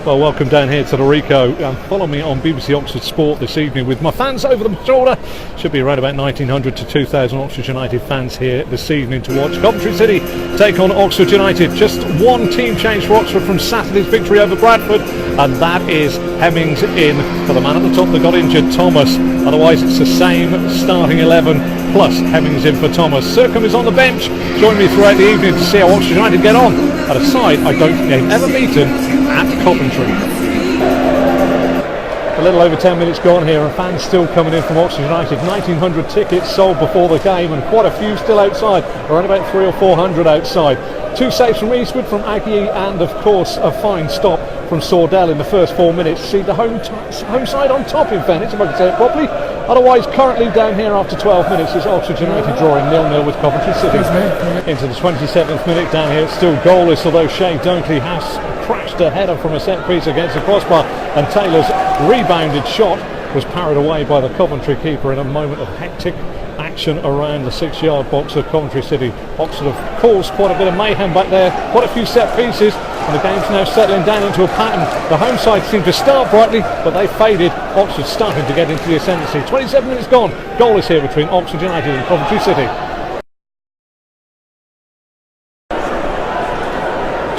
Well, welcome down here to the Rico. Follow me on BBC Oxford Sport this evening with my fans over the shoulder. Should be around about 1,900 to 2,000 Oxford United fans here this evening to watch Coventry City take on Oxford United. Just one team change for Oxford from Saturday's victory over Bradford, and that is Hemmings in for the man at the top that got injured, Thomas. Otherwise, it's the same starting 11 plus Hemmings in for Thomas. Sercombe is on the bench. Join me throughout the evening to see how Oxford United get on at a side I don't think they've ever beaten at Coventry. A little over 10 minutes gone here, and fans still coming in from Oxford United. 1,900 tickets sold before the game, and quite a few still outside, around about 300 or 400 outside. Two saves from Eastwood, from Agui, and of course a fine stop from Sordell in the first 4 minutes. See the home side on top, in fairness, if I can say it properly. Otherwise, currently down here after 12 minutes is Oxford United drawing 0-0 with Coventry City. Into the 27th minute down here, it's still goalless, although Shea Dunkley has crashed a header from a set piece against the crossbar, and Taylor's rebounded shot was parried away by the Coventry keeper in a moment of hectic action around the 6-yard box of Coventry City. Oxford have caused quite a bit of mayhem back there, quite a few set pieces, and the game's now settling down into a pattern. The home side seemed to start brightly, but they faded. Oxford starting to get into the ascendancy. 27 minutes gone, goalless here between Oxford United and Coventry City.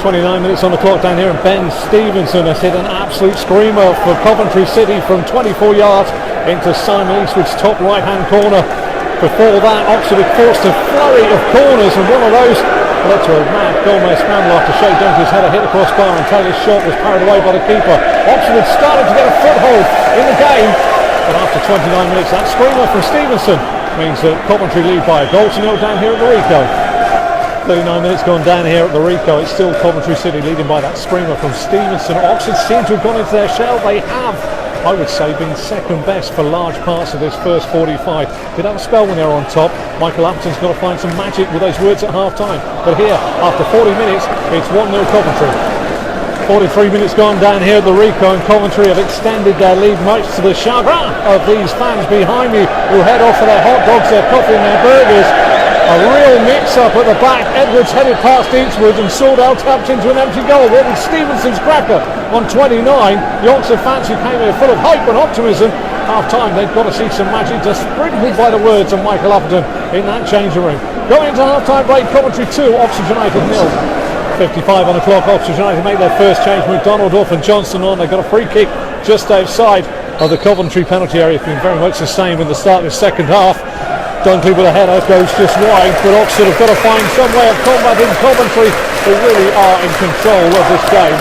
29 minutes on the clock down here, and Ben Stevenson has hit an absolute screamer for Coventry City from 24 yards into Simon Eastwood's top right hand corner. Before that, Oxford had forced a flurry of corners, and one of those led to a mad Gomez scramble after Shea Dunkley's header hit the crossbar, and Taylor's shot was parried away by the keeper. Oxford had started to get a foothold in the game, but after 29 minutes that screamer from Stevenson means that Coventry lead by a goal to 0 down here at the Rico. 39 minutes gone down here at the Rico. It's still Coventry City leading by that screamer from Stevenson. Oxford seem to have gone into their shell. They have, I would say, been second best for large parts of this first 45. Did have a spell when they were on top. Michael Appleton's got to find some magic with those words at half time. But here, after 40 minutes, it's 1-0 Coventry. 43 minutes gone down here at the Rico, and Coventry have extended their lead much to the chagrin of these fans behind me, who head off for their hot dogs, their coffee and their burgers. A real mix-up at the back. Edwards headed past Eastwood, and Sordell tapped into an empty goal. What with Stevenson's cracker on 29, the Oxford fans who came here full of hope and optimism, half-time they've got to see some magic, just sprinkled by the words of Michael Appleton in that changing room. Going into half-time break, Coventry 2, Oxford United 0. 55 on the clock, Oxford United make their first change. McDonald off and Johnson on. They've got a free kick just outside of the Coventry penalty area. It's been very much the same in the start of the second half. Dunkley with a header goes just wide, but Oxford have got to find some way of combating Coventry, who really are in control of this game.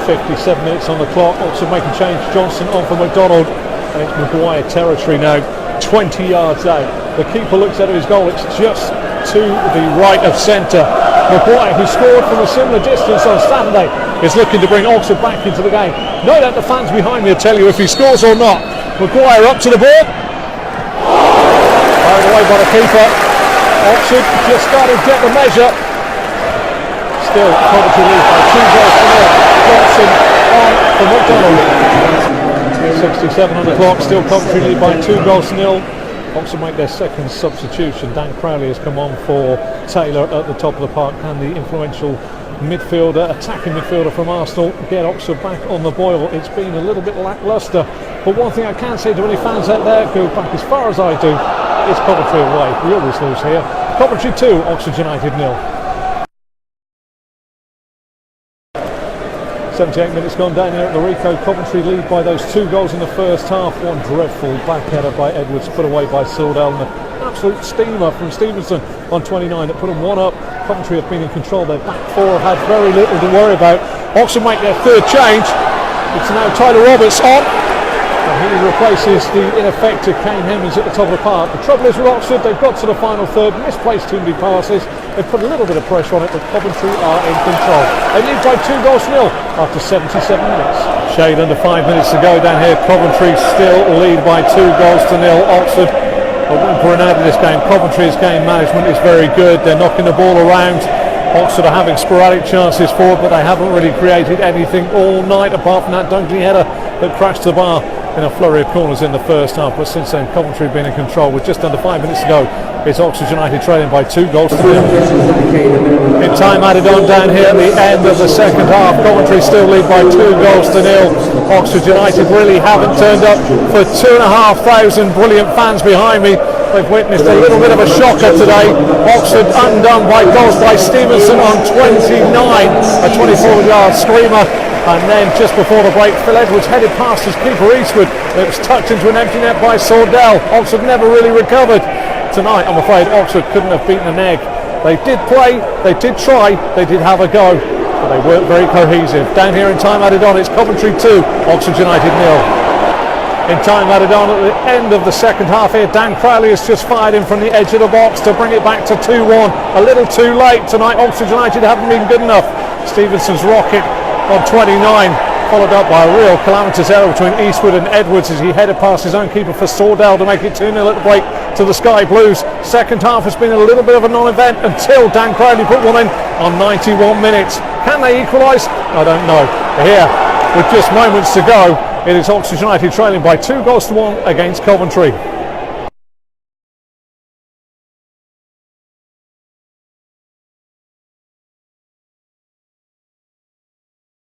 .57 minutes on the clock. Oxford making change. Johnson on for McDonald, and it's Maguire territory now, 20 yards out. The keeper looks out of his goal. It's just to the right of centre. Maguire, who scored from a similar distance on Saturday, is looking to bring Oxford back into the game. No doubt the fans behind me will tell you if he scores or not. Maguire up to the ball. Fired away by the keeper. Oxford just started to get the measure. Still, Coventry lead by 2 goals to 0. Johnson on for McDonald. 67 on the clock. Still Coventry lead by 2 goals to 0. Oxford make their second substitution. Dan Crowley has come on for Taylor at the top of the park. Can the influential attacking midfielder from Arsenal get Oxford back on the boil? It's been a little bit lacklustre, but one thing I can say to any fans out there, go back as far as I do, it's Coventry away. We always lose here. Coventry 2, Oxford United 0. 78 minutes gone down here at the Rico. Coventry lead by those 2 goals in the first half. One dreadful back header by Edwards, put away by Sordell, and an absolute steamer from Stevenson on 29 that put them 1 up. Coventry have been in control. Their back four have had very little to worry about. Oxford make their third change. It's now Tyler Roberts on, and he replaces the ineffective Kane Hemmings at the top of the park. The trouble is with Oxford, they've got to the final third, misplaced too many passes. They've put a little bit of pressure on it, but Coventry are in control. They lead by 2 goals to 0 after 77 minutes. Shade under 5 minutes to go down here. Coventry still lead by 2 goals to 0. Oxford are whimpering out of this game. Coventry's game management is very good. They're knocking the ball around. Oxford are having sporadic chances forward, but they haven't really created anything all night apart from that Dunkley header that crashed the bar. in a flurry of corners in the first half, but since then Coventry have been in control with just under 5 minutes to go. It's Oxford United trailing by 2 goals to 0. In time added on down here at the end of the second half, Coventry still lead by 2 goals to 0. Oxford United really haven't turned up for 2,500 brilliant fans behind me. They've witnessed a little bit of a shocker today. Oxford undone by goals by Stevenson on 29, a 24-yard screamer. And then just before the break, Phil Edwards headed past his keeper Eastwood. It was tucked into an empty net by Sordell. Oxford never really recovered. Tonight, I'm afraid, Oxford couldn't have beaten an egg. They did play, they did try, they did have a go, but they weren't very cohesive. Down here in time added on, it's Coventry 2, Oxford United 0. In time added on at the end of the second half here, Dan Crowley has just fired in from the edge of the box to bring it back to 2-1. A little too late tonight. Oxford United haven't been good enough. Stevenson's rocket on 29, followed up by a real calamitous error between Eastwood and Edwards as he headed past his own keeper for Sordell to make it 2-0 at the break to the Sky Blues. Second half has been a little bit of a non-event until Dan Crowley put one in on 91 minutes. Can they equalise? I don't know. Here, with just moments to go, it is Oxford United trailing by 2 goals to 1 against Coventry.